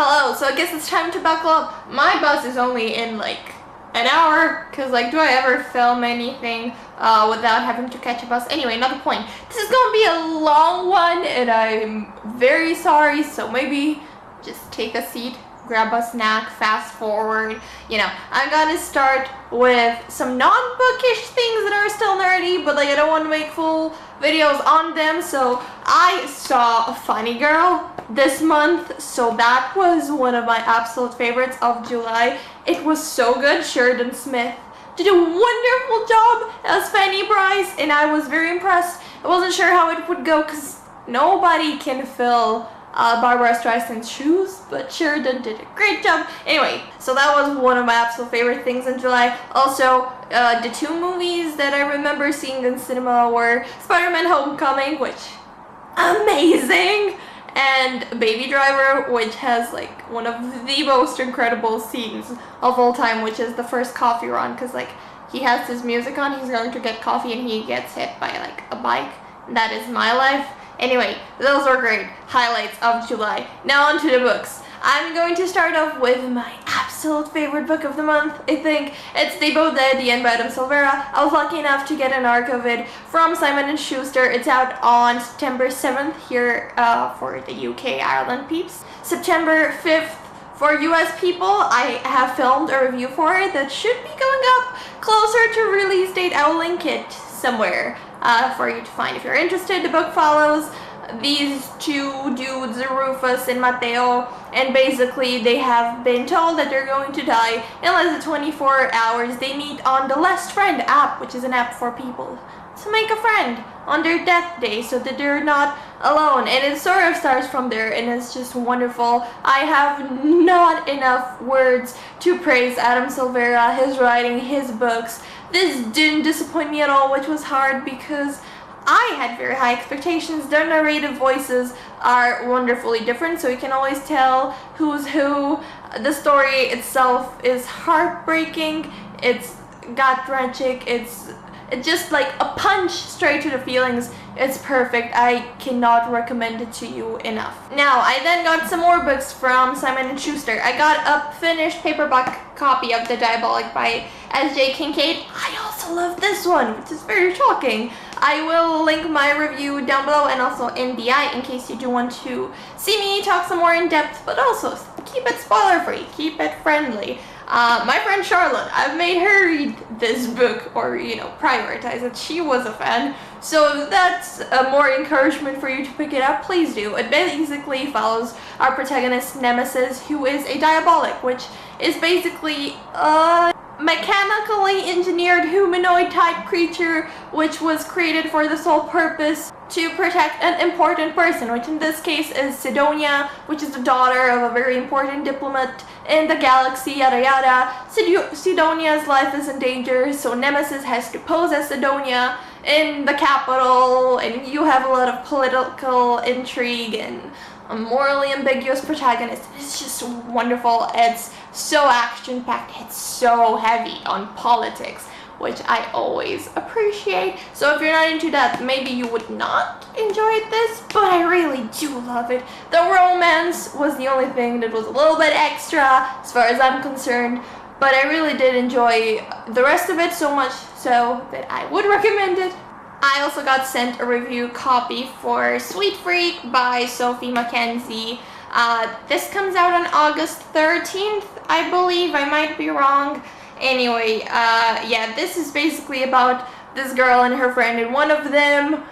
Hello, so I guess it's time to buckle up. My bus is only in like an hour, because like, do I ever film anything without having to catch a bus? Anyway, not the point. This is gonna be a long one, and I'm very sorry, so maybe just take a seat, grab a snack, fast forward. You know, I'm gonna start with some non-bookish things that are still nerdy, but like I don't want to make full videos on them. So I saw Funny Girl this month, so that was one of my absolute favorites of July. It was so good. Sheridan Smith did a wonderful job as Fanny Bryce, and I was very impressed. I wasn't sure how it would go because nobody can fill Barbara Streisand's shoes, but Sheridan did a great job. Anyway, so that was one of my absolute favorite things in July. Also, the two movies that I remember seeing in cinema were Spider-Man Homecoming, which amazing, and Baby Driver, which has like one of the most incredible scenes of all time, which is the first coffee run, because like he has his music on, he's going to get coffee, and he gets hit by like a bike. That is my life. Anyway, those were great highlights of July. Now on to the books. I'm going to start off with my absolute favorite book of the month. I think it's They Both Died at the End by Adam Silvera. I was lucky enough to get an arc of it from Simon & Schuster. It's out on September 7th here for the UK, Ireland peeps. September 5th for US people. I have filmed a review for it that should be going up closer to release date. I will link it somewhere for you to find if you're interested. The book follows these two dudes, Rufus and Matteo, and basically they have been told that they're going to die in less than 24 hours. They meet on the Last Friend app, which is an app for people to make a friend on their death day so that they're not alone, and it sort of starts from there, and it's just wonderful. I have not enough words to praise Adam Silvera, his writing, his books. This didn't disappoint me at all, which was hard because I had very high expectations. Their narrative voices are wonderfully different, so you can always tell who's who. The story itself is heartbreaking, it's gut-wrenching, it's just like a punch straight to the feelings. It's perfect. I cannot recommend it to you enough. Now, I then got some more books from Simon & Schuster. I got a finished paperback copy of The Diabolic by S.J. Kincaid. I also love this one, which is very shocking. I will link my review down below and also in the eye in case you do want to see me talk some more in depth, but also keep it spoiler free, keep it friendly. My friend Charlotte, I've made her read this book, or you know, prioritize it. She was a fan, so if that's more encouragement for you to pick it up, please do. It basically follows our protagonist Nemesis, who is a diabolic, which is basically a mechanically engineered humanoid type creature which was created for the sole purpose to protect an important person, which in this case is Sidonia, which is the daughter of a very important diplomat in the galaxy, yada yada. Sidonia's life is in danger, so Nemesis has to pose as Sidonia in the capital, and you have a lot of political intrigue and a morally ambiguous protagonist. It's just wonderful. It's so action-packed, it's so heavy on politics, which I always appreciate. So if you're not into that, maybe you would not enjoy this, but I really do love it. The romance was the only thing that was a little bit extra as far as I'm concerned, but I really did enjoy the rest of it so much so that I would recommend it. I also got sent a review copy for Sweet Freak by Sophie Mackenzie. This comes out on August 13th, I believe. I might be wrong. Anyway, yeah, this is basically about this girl and her friend, and one of them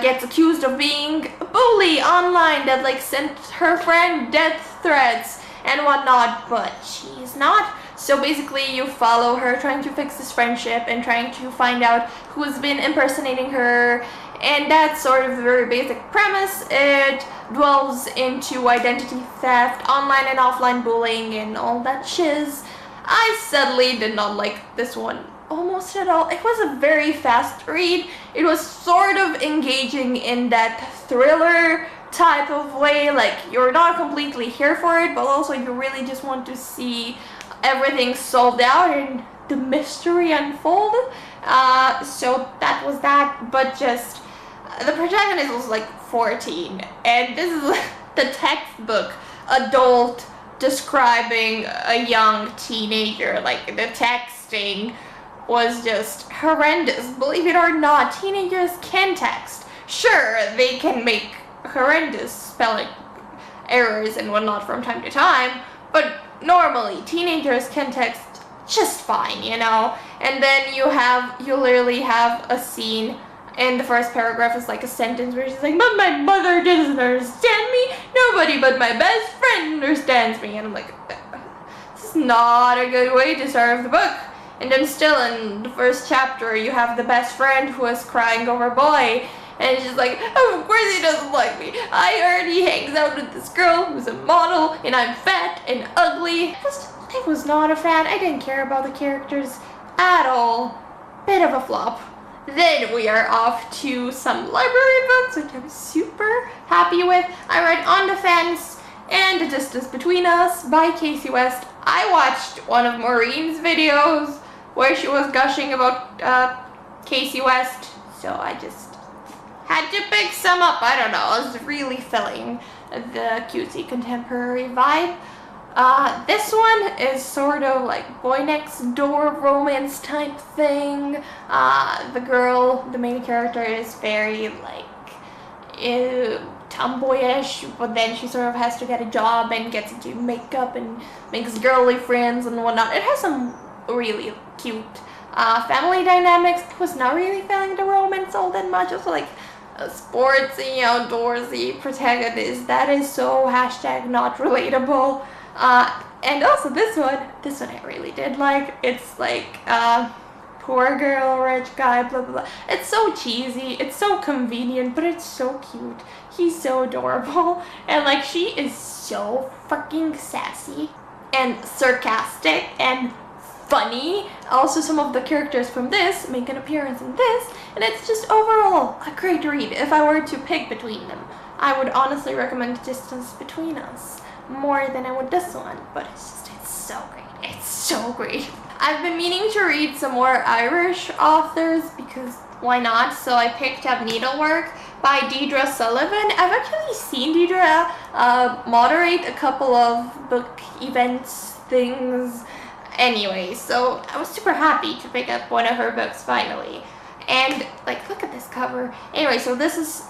gets accused of being a bully online that like sent her friend death threats and whatnot, but she's not. So basically you follow her trying to fix this friendship and trying to find out who's been impersonating her, and that's sort of the very basic premise. It dwells into identity theft, online and offline bullying, and all that shiz. I sadly did not like this one almost at all. It was a very fast read. It was sort of engaging in that thriller type of way, like you're not completely here for it, but also you really just want to see everything solved out and the mystery unfold. So that was that, but just the protagonist was like 14, and this is the textbook adult describing a young teenager. Like, the texting was just horrendous. Believe it or not, teenagers can text. Sure, they can make horrendous spelling errors and whatnot from time to time, but normally teenagers can text just fine, you know? And then you literally have a scene, and the first paragraph is like a sentence where she's like, but my mother doesn't understand me, nobody but my best friend understands me. And I'm like, this is not a good way to start the book. And then still in the first chapter, you have the best friend who is crying over boy, and she's like, of course he doesn't like me. I heard he hangs out with this girl who's a model, and I'm fat and ugly. I was not a fan. I didn't care about the characters at all. Bit of a flop. Then we are off to some library books, which I'm super happy with. I read On the Fence and The Distance Between Us by Casey West. I watched one of Maureen's videos where she was gushing about Casey West, so I just had to pick some up. I don't know, I was really feeling the cutesy contemporary vibe. This one is sort of like boy next door romance type thing. The girl, the main character, is very like tomboyish, but then she sort of has to get a job and gets into makeup and makes girly friends and whatnot. It has some really cute family dynamics. I was not really feeling the romance all that much. Also like a sportsy, outdoorsy protagonist that is so hashtag not relatable. And also this one I really did like. It's like poor girl, rich guy, blah blah blah. It's so cheesy, it's so convenient, but it's so cute. He's so adorable, and like she is so fucking sassy and sarcastic and funny. Also, some of the characters from this make an appearance in this, and it's just overall a great read. If I were to pick between them, I would honestly recommend Distance Between Us more than I would this one, but it's so great. It's so great. I've been meaning to read some more Irish authors because why not? So I picked up Needlework by Deidre Sullivan. I've actually seen Deidre moderate a couple of book events things anyway, so I was super happy to pick up one of her books finally. And like, look at this cover. Anyway, so this is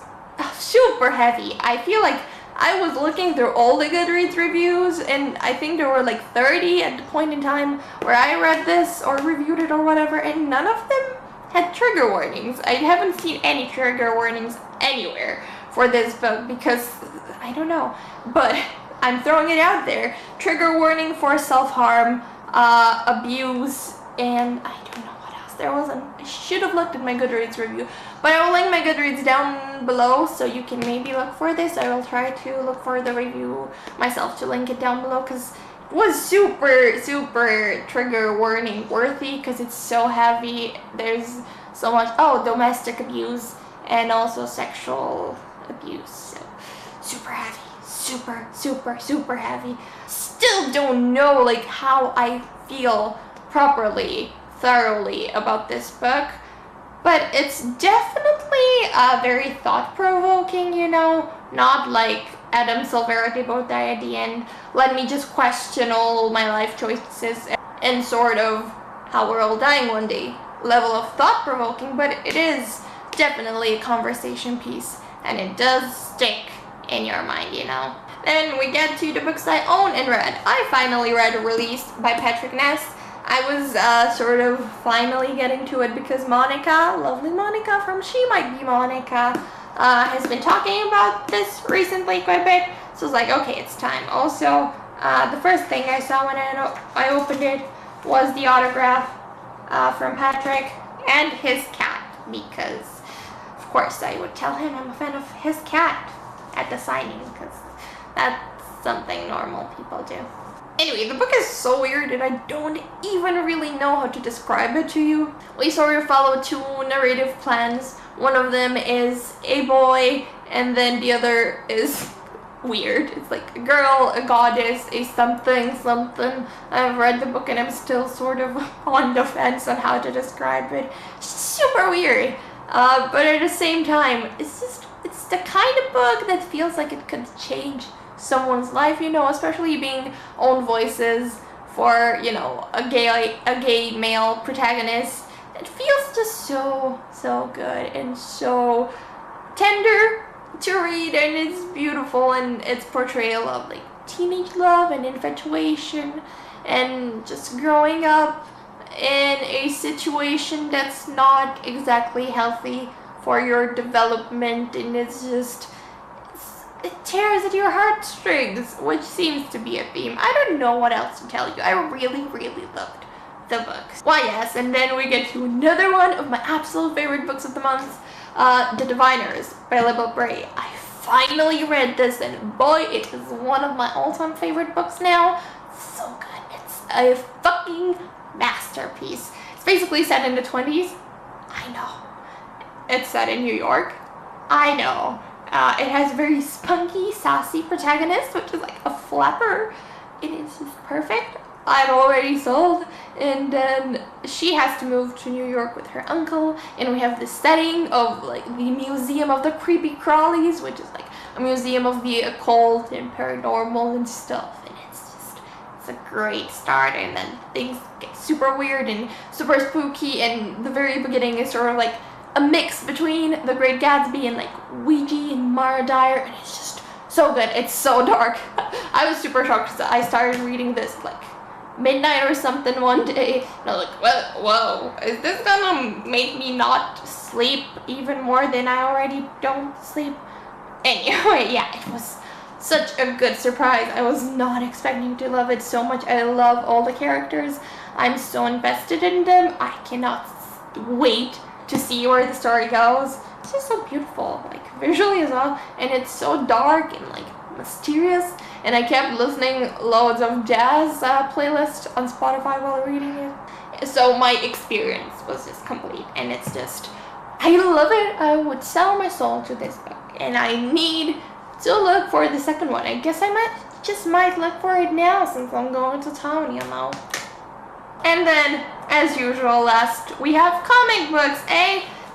super heavy. I feel like I was looking through all the Goodreads reviews, and I think there were like 30 at the point in time where I read this or reviewed it or whatever, and none of them had trigger warnings. I haven't seen any trigger warnings anywhere for this book because, I don't know, but I'm throwing it out there. Trigger warning for self-harm, abuse, and I don't know what else there wasn't. I should have looked at my Goodreads review, but I will link my Goodreads down below so you can maybe look for this. I will try to look for the review myself to link it down below because it was super trigger warning worthy because it's so heavy. There's so much, domestic abuse and also sexual abuse, so super heavy. Super heavy. Still don't know like how I feel properly, thoroughly about this book, but it's definitely very thought-provoking, you know, not like Adam Silvera they both die at the end. Let me just question all my life choices and sort of how we're all dying one day level of thought-provoking, but it is definitely a conversation piece and it does stick in your mind, you know. Then we get to the books I own and read. I finally read Released by Patrick Ness. I was sort of finally getting to it because Monica, lovely Monica from She Might Be Monica, has been talking about this recently quite a bit. So I was like, okay, it's time. Also, the first thing I saw when I opened it was the autograph from Patrick and his cat, because of course I would tell him I'm a fan of his cat at the signing, because that's something normal people do. Anyway, the book is so weird and I don't even really know how to describe it to you. We sort of follow two narrative plans. One of them is a boy and then the other is weird. It's like a girl, a goddess, a something. I've read the book and I'm still sort of on the fence on how to describe it. It's super weird. But at the same time, it's the kind of book that feels like it could change someone's life, you know, especially being own voices for, you know, a gay male protagonist. It feels just so good and so tender to read, and it's beautiful, and its portrayal of like teenage love and infatuation and just growing up in a situation that's not exactly healthy for your development, and it tears at your heartstrings, which seems to be a theme. I don't know what else to tell you. I really loved the books. Why yes, and then we get to another one of my absolute favorite books of the month, The Diviners by Libel Bray. I finally read this, and boy, it is one of my all-time favorite books now. So good. It's a fucking masterpiece. It's basically set in the 20s. I know. It's set in New York. I know. It has a very spunky, sassy protagonist, which is like a flapper. It is just perfect. I'm already sold. And then she has to move to New York with her uncle, and we have this setting of like the Museum of the Creepy Crawlies, which is like a museum of the occult and paranormal and stuff. And it's a great start, and then things get super weird and super spooky, and the very beginning is sort of like a mix between The Great Gatsby and like Ouija and Mara Dyer, and it's just so good. It's so dark. I was super shocked because I started reading this like midnight or something one day, and I was like, whoa, is this gonna make me not sleep even more than I already don't sleep? Anyway, yeah, it was such a good surprise. I was not expecting to love it so much. I love all the characters. I'm so invested in them. I cannot wait to see where the story goes. It's just so beautiful, like visually as well, and it's so dark and like mysterious, and I kept listening loads of jazz playlists on Spotify while reading it, so my experience was just complete, and it's just, I love it. I would sell my soul to this book, and I need to look for the second one. I guess I might look for it now since I'm going to town, you know. And then, as usual, last we have comic books.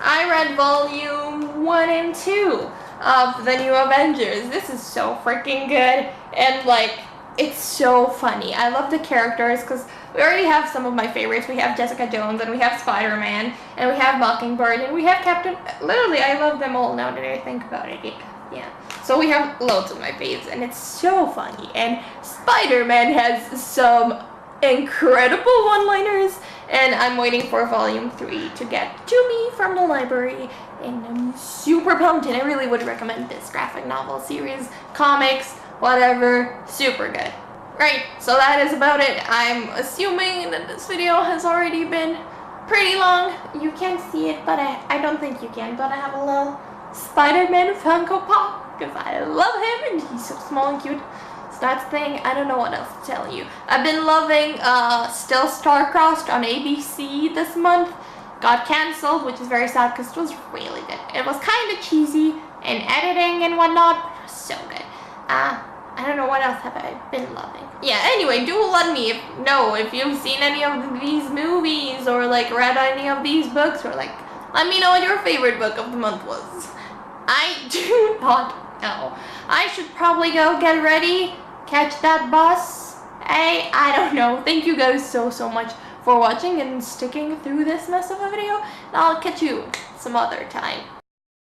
I read volume 1 and 2 of the new Avengers. This is so freaking good, and like, it's so funny. I love the characters because we already have some of my favorites. We have Jessica Jones, and we have Spider-Man, and we have Mockingbird, and we have Captain. Literally, I love them all now that I think about it. Yeah. So we have loads of my faves, and it's so funny. And Spider-Man has some incredible one-liners, and I'm waiting for volume 3 to get to me from the library, and I'm super pumped, and I really would recommend this graphic novel series, comics, whatever, super good. Right, so that is about it. I'm assuming that this video has already been pretty long. You can't see it, but I don't think you can, but I have a little Spider-Man Funko Pop, because I love him, and he's so small and cute. So that's the thing. I don't know what else to tell you. I've been loving Still Star-Crossed on ABC this month. Got cancelled, which is very sad because it was really good. It was kind of cheesy in editing and whatnot, but it was so good. I don't know what else have I been loving. Yeah, anyway, do let me know if you've seen any of these movies or like read any of these books, or like let me know what your favorite book of the month was. I do not know. I should probably go get ready, catch that bus. I don't know. Thank you guys so much for watching and sticking through this mess of a video, and I'll catch you some other time.